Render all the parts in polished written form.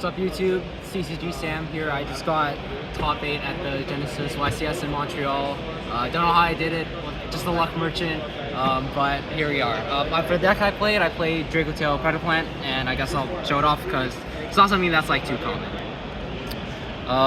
What's up YouTube? CCG Sam here. I just got top 8 at the Genesys YCS in Montreal. Don't know how I did it, just a luck merchant, but here we are. For the deck I played Dracotail, Predaplant, and I guess I'll show it off because it's not something that's like too common.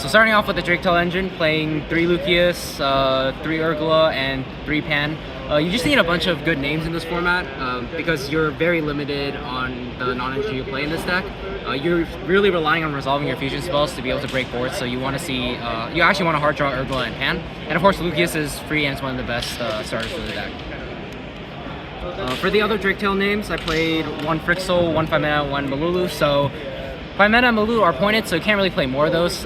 So starting off with the Dracotail engine, playing 3 Lucius, 3 Urgla, and 3 Pan. You just need a bunch of good names in this format because you're very limited on the non-engine you play in this deck. You're really relying on resolving your fusion spells to be able to break boards, so you want to see, you actually want to hard draw Urgla and Pan. And of course Lucius is free and it's one of the best starters for the deck. For the other Dracotail names, I played 1 Frixel, 1 5-mana, 1 Malulu. So 5-mana and Malulu are pointed, so you can't really play more of those.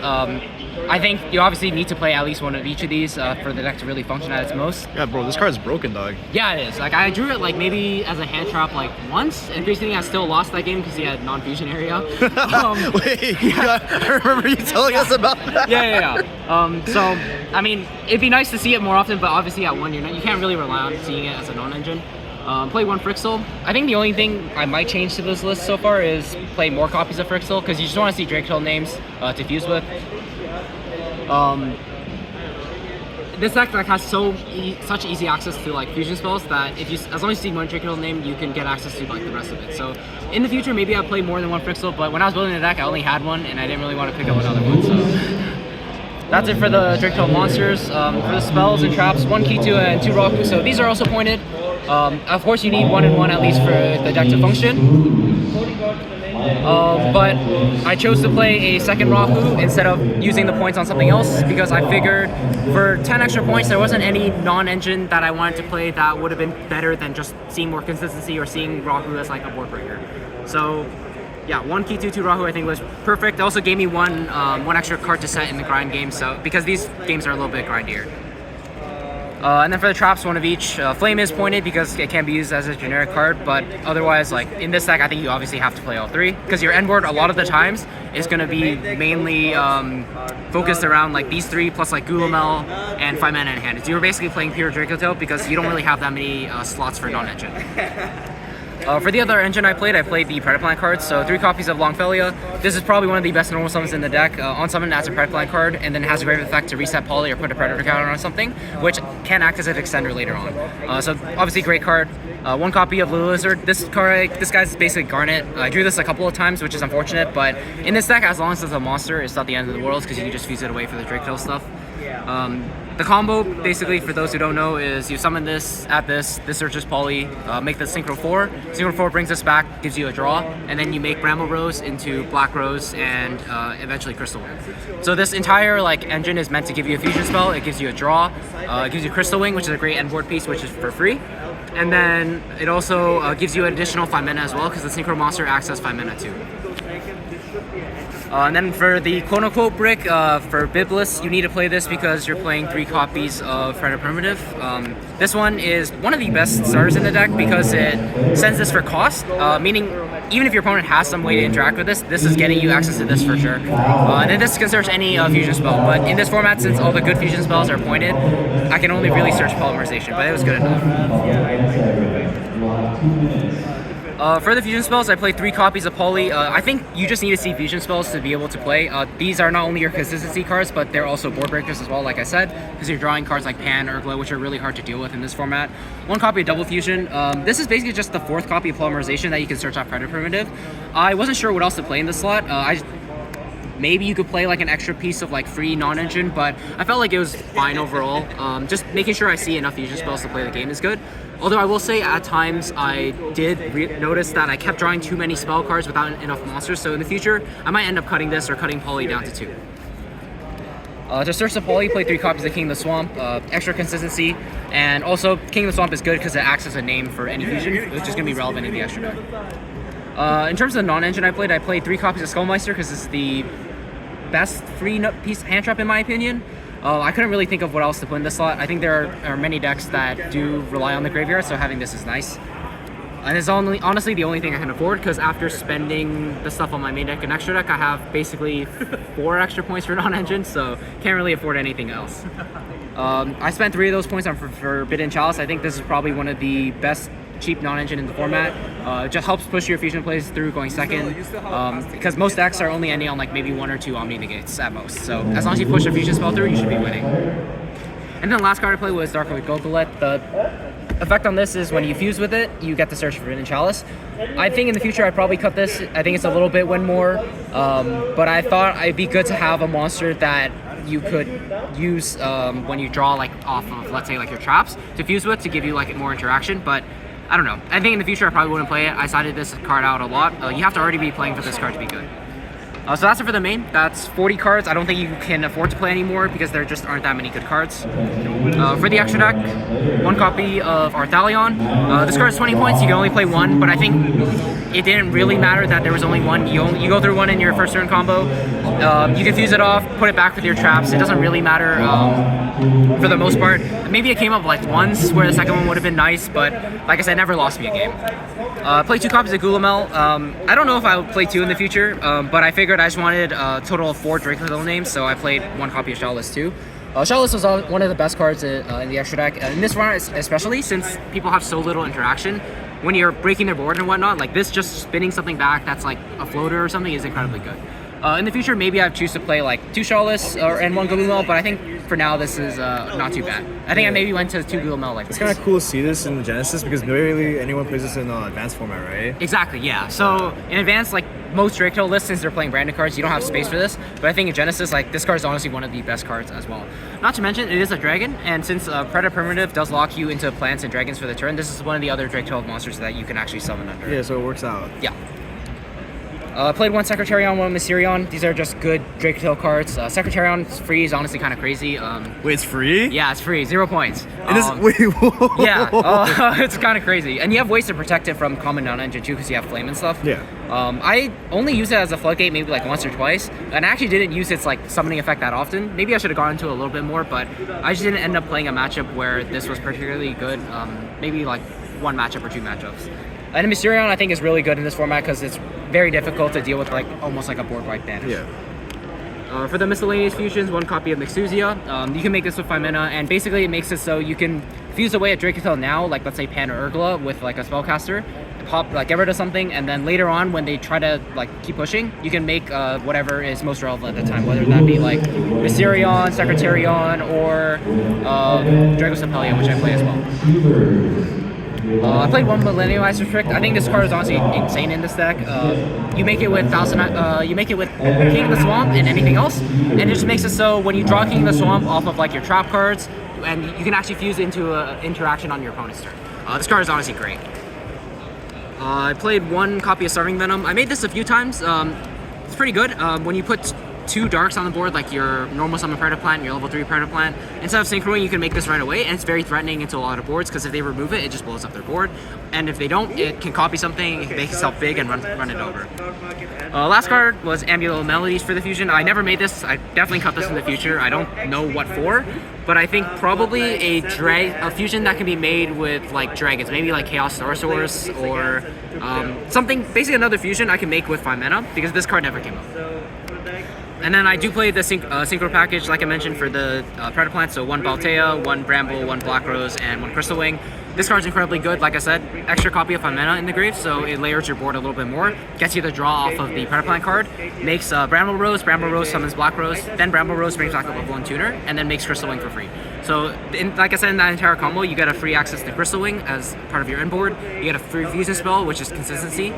I think you obviously need to play at least one of each of these for the deck to really function at its most. Yeah, bro, this card's broken, dog. Yeah, it is. Like, I drew it like maybe as a hand trap like once, and basically I still lost that game because he had non-fusion area. Wait, yeah. I remember you telling us about that. Yeah. So, I mean, it'd be nice to see it more often, but obviously at 1 you can't really rely on seeing it as a non-engine. Play 1 Frixel. I think the only thing I might change to this list so far is play more copies of Frixel, because you just want to see Dracotail names to fuse with. This deck has such easy access to like fusion spells that as long as you see one Dracotail name, you can get access to like the rest of it. So in the future, maybe I'll play more than 1 Frixel, but when I was building the deck, I only had one, and I didn't really want to pick up another one. So that's it for the Dracotail monsters. For the spells and traps, 1 Kitu and 2 Raku. So these are also pointed. Of course, you need 1 and 1 at least for the deck to function. But I chose to play a second Raku instead of using the points on something else because I figured for 10 extra points there wasn't any non-engine that I wanted to play that would have been better than just seeing more consistency or seeing Raku as like a board breaker. So yeah, 1 Kitu, 2 Rahu I think was perfect. It also gave me one extra card to set in the grind game, so because these games are a little bit grindier. And then for the traps, 1 of each. Flame is pointed because it can be used as a generic card, but otherwise, like in this deck, I think you obviously have to play all 3 because your end board a lot of the times is going to be mainly focused around like these 3 plus like Gulamel and 5-mana in hand. So you're basically playing pure Dracotail because you don't really have that many slots for non-engine. For the other engine I played the Predaplant cards, so 3 copies of Longfelia. This is probably one of the best normal summons in the deck. On summon, adds a Predaplant card, and then has a great effect to reset Poly or put a Predator counter on something, which can act as an extender later on. So obviously great card. 1 copy of Little Lizard. This guy's basically Garnet. I drew this a couple of times, which is unfortunate, but in this deck, as long as it's a monster, it's not the end of the world because you can just fuse it away for the Dracotail stuff. The combo, basically, for those who don't know, is you summon this, add this searches Poly, make the Synchro 4. Synchro 4 brings us back, gives you a draw, and then you make Bramble Rose into Black Rose and eventually Crystal Wing. So this entire like engine is meant to give you a fusion spell. It gives you a draw, it gives you Crystal Wing, which is a great end board piece, which is for free. And then it also gives you an additional 5-mana as well, because the Synchro monster acts as 5-mana too. And then for the quote-unquote brick, for Biblis, you need to play this because you're playing 3 copies of Predator Primitive. This one is one of the best starters in the deck because it sends this for cost, meaning even if your opponent has some way to interact with this is getting you access to this for sure. And then this can search any fusion spell, but in this format, since all the good fusion spells are pointed, I can only really search Polymerization, but it was good enough. For the fusion spells, I played 3 copies of Poly. I think you just need to see fusion spells to be able to play. These are not only your consistency cards, but they're also board breakers as well, like I said, because you're drawing cards like Pan, Urgla, which are really hard to deal with in this format. 1 copy of Double Fusion. This is basically just the 4th copy of Polymerization that you can search off Predator Primitive. I wasn't sure what else to play in this slot. Maybe you could play like an extra piece of like free non-engine, but I felt like it was fine overall. Just making sure I see enough fusion spells to play the game is good. Although I will say at times I did notice that I kept drawing too many spell cards without enough monsters, so in the future I might end up cutting this or cutting Poly down to 2. To search the Poly, play 3 copies of King of the Swamp, extra consistency, and also King of the Swamp is good because it acts as a name for any fusion, which is going to be relevant in the extra deck. In terms of the non-engine I played 3 copies of Skullmeister because it's the best free piece hand trap in my opinion. I couldn't really think of what else to put in this slot. I think there are many decks that do rely on the graveyard, so having this is nice. And it's honestly the only thing I can afford because after spending the stuff on my main deck and extra deck, I have basically 4 extra points for non-engine, so can't really afford anything else. I spent 3 of those points on Forbidden Chalice. I think this is probably one of the best cheap non-engine in the format. It just helps push your fusion plays through going second, because most decks are only ending on like maybe 1 or 2 Omni Negates at most. So as long as you push a fusion spell through, you should be winning. And then the last card I played was Dracotail. The effect on this is when you fuse with it, you get to search for Hidden Chalice. I think in the future I'd probably cut this. I think it's a little bit win more, but I thought it'd be good to have a monster that you could use when you draw like off of, let's say, like your traps to fuse with to give you like more interaction. But I don't know. I think in the future I probably wouldn't play it. I sided this card out a lot. You have to already be playing for this card to be good. So that's it for the main. That's 40 cards. I don't think you can afford to play anymore because there just aren't that many good cards. For the extra deck, 1 copy of Arthalion. This card is 20 points. You can only play 1, but I think it didn't really matter that there was only 1. You go through 1 in your first turn combo. You can fuse it off, put it back with your traps. It doesn't really matter for the most part. Maybe it came up like once where the second one would have been nice, but like I said, never lost me a game. Play 2 copies of Gulamel. I don't know if I would play 2 in the future, but I figured I just wanted a total of 4 Dracotail names, so I played 1 copy of Shellus too. Shellus was one of the best cards in the extra deck. In this round, especially since people have so little interaction, when you're breaking their board and whatnot, like this just spinning something back that's like a floater or something is incredibly good. In the future, maybe I'd choose to play like 2 Shellus and 1 Gulamel, but I think for now this is not too bad. I think I maybe went to 2 Gulamel like It's kind of cool to see this in the Genesys because rarely anyone plays this in advanced format, right? Exactly, yeah. So in advance, like most Dracotail lists, since they're playing branded cards, you don't have space for this. But I think in Genesys, like this card is honestly one of the best cards as well. Not to mention, it is a dragon, and since Predaplant Primitive does lock you into plants and dragons for the turn, this is one of the other Dracotail monsters that you can actually summon under. Yeah, so it works out. Yeah. Played 1 Secretarion, 1 Mysterion. These are just good Dracotail cards. Secretarion free is honestly kind of crazy. Wait, it's free? Yeah, it's free, 0 points. Wait, whoa. Yeah, it's kind of crazy. And you have ways to protect it from common non-engine too, because you have flame and stuff. Yeah. I only use it as a floodgate maybe like once or twice, and I actually didn't use its like summoning effect that often. Maybe I should have gone into it a little bit more, but I just didn't end up playing a matchup where this was particularly good. Maybe like 1 matchup or 2 matchups. And Mysterion I think is really good in this format because it's very difficult to deal with like almost like a board wipe banish. Yeah. For the miscellaneous fusions, 1 copy of Mixuzia. You can make this with 5 mana, and basically it makes it so you can fuse away at Dracotail now, like let's say Pan or Urgla with like a spellcaster, pop like get rid of something, and then later on when they try to like keep pushing, you can make whatever is most relevant at the time, whether that be like Mysterion, Secretarion, or Dracotail, which I play as well. I played 1 Millenniumized Restrict. I think this card is honestly insane in this deck. You make it with King of the Swamp and anything else, and it just makes it so when you draw King of the Swamp off of like your trap cards, and you can actually fuse into an interaction on your opponent's turn. This card is honestly great. I played 1 copy of Starving Venom. I made this a few times. It's pretty good. When you put 2 darks on the board, like your normal summon Predaplant and your level 3 Predaplant, instead of synchroing, you can make this right away, and it's very threatening into a lot of boards because if they remove it, it just blows up their board, and if they don't, it can copy something, it can make itself big and run it over. Last card was Amulet of Melodies for the fusion. I never made this. I definitely cut this in the future. I don't know what for, but I think probably a fusion that can be made with like dragons, maybe like Chaos Star Source or something, basically another fusion I can make with 5 mana because this card never came up. And then I do play the synchro package, like I mentioned, for the Predaplant. So 1 Baltea, 1 Bramble, 1 Black Rose, and 1 Crystal Wing. This card's incredibly good. Like I said, extra copy of 5 mana in the grave, so it layers your board a little bit more. Gets you the draw off of the Predaplant card. Makes Bramble Rose summons Black Rose. Then Bramble Rose brings back a level 1 tuner, and then makes Crystal Wing for free. So, like I said, in that entire combo, you get a free access to Crystal Wing as part of your inboard. You get a free fusion spell, which is consistency.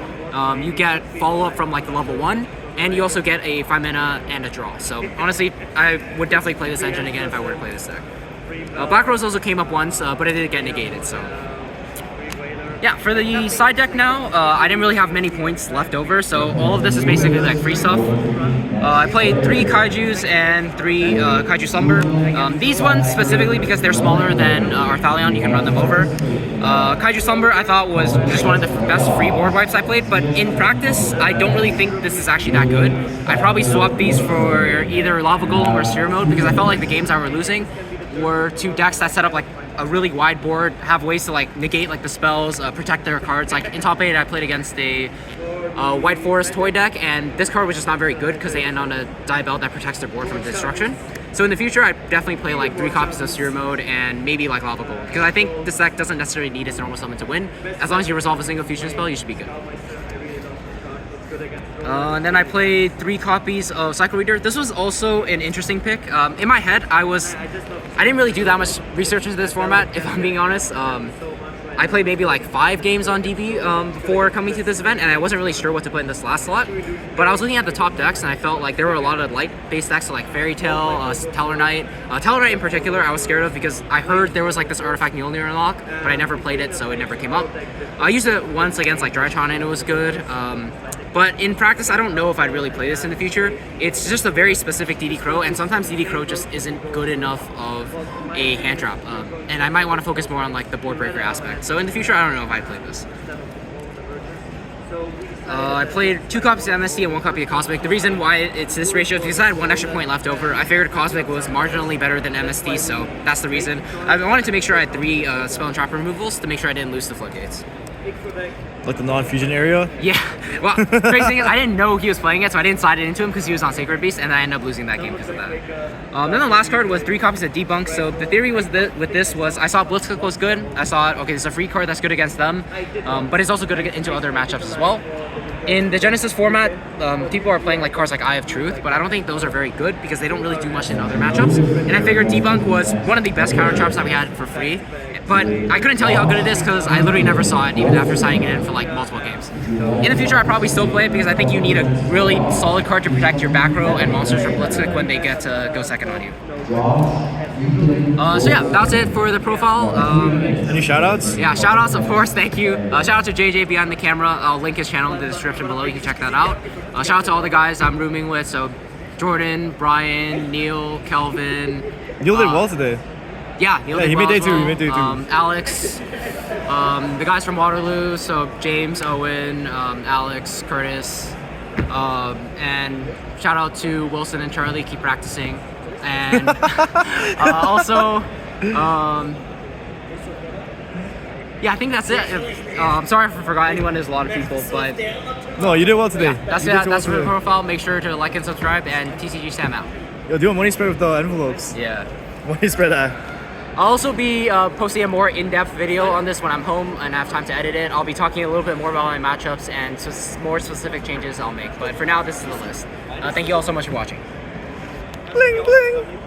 You get follow up from like the level 1. And you also get a 5 mana and a draw. So honestly, I would definitely play this engine again if I were to play this deck. Black Rose also came up once, but it did get negated, so... Yeah, for the side deck now, I didn't really have many points left over, so all of this is basically like free stuff. I played 3 Kaijus and 3 Kaiju Slumber. These ones specifically because they're smaller than Arthalion, you can run them over. Kaiju Slumber I thought was just one of the best free board wipes I played, but in practice, I don't really think this is actually that good. I'd probably swap these for either Lava Golem or Sphere Mode because I felt like the games I were losing were 2 decks that set up like a really wide board, have ways to like negate like the spells, protect their cards. Like in top 8 I played against a White Forest toy deck, and this card was just not very good because they end on a die belt that protects their board from destruction. So in the future, I definitely play like 3 copies of Sewer Mode and maybe like Lava Gold, because I think this deck doesn't necessarily need its normal summon to win. As long as you resolve a single fusion spell, you should be good. And then I played 3 copies of Cycle Reader. This was also an interesting pick. In my head, I didn't really do that much research into this format, if I'm being honest. I played maybe like 5 games on DB before coming to this event, and I wasn't really sure what to put in this last slot. But I was looking at the top decks, and I felt like there were a lot of light-based decks, so like Fairy Tail, Teller Knight. Teller Knight in particular, I was scared of because I heard there was like this artifact Mjolnir unlock, but I never played it, so it never came up. I used it once against like Drytron, and it was good. But in practice, I don't know if I'd really play this in the future. It's just a very specific DD Crow, and sometimes DD Crow just isn't good enough of a hand trap. And I might want to focus more on like the board breaker aspect. So in the future, I don't know if I'd play this. I played 2 copies of MST and 1 copy of Cosmic. The reason why it's this ratio is because I had 1 extra point left over. I figured Cosmic was marginally better than MST, so that's the reason. I wanted to make sure I had 3 spell and trap removals to make sure I didn't lose the floodgates. Like the non-fusion area? Yeah. Well, crazy thing is, I didn't know he was playing it, so I didn't slide it into him because he was on Sacred Beast, and I ended up losing that game because of that. Then the last card was 3 copies of Debunk. So the theory was with this was I saw Blitzkrieg was good. I saw okay, it's a free card that's good against them, but it's also good to get into other matchups as well. In the Genesys format, people are playing like cards like Eye of Truth, but I don't think those are very good because they don't really do much in other matchups. And I figured Debunk was one of the best counter traps that we had for free. But I couldn't tell you how good it is because I literally never saw it, even after signing it in for like multiple games. In the future, I'd probably still play it because I think you need a really solid card to protect your back row and monsters from Blitzkrieg when they get to go second on you. So yeah, that's it for the profile. Any shoutouts? Yeah, shoutouts, of course, thank you. Shout out to JJ behind the camera. I'll link his channel in the description below. You can check that out. Shout out to all the guys I'm rooming with. So Jordan, Brian, Neil, Kelvin. Neil did well today. Yeah, Neil did he well made day as 2. well. He made day 2. Alex, the guys from Waterloo. So James, Owen, Alex, Curtis, and shout out to Wilson and Charlie. Keep practicing. And also, yeah, I think that's it. I'm sorry if I forgot anyone. There's a lot of people, but No, you did well today. yeah, that's it. That's for the profile. Make sure to like and subscribe. And TCG Sam out. Yo, do a money spread with the envelopes. Yeah. Money spread that. I'll also be posting a more in-depth video on this when I'm home and I have time to edit it. I'll be talking a little bit more about my matchups and more specific changes I'll make. But for now, this is the list. Thank you all so much for watching. Bling, bling.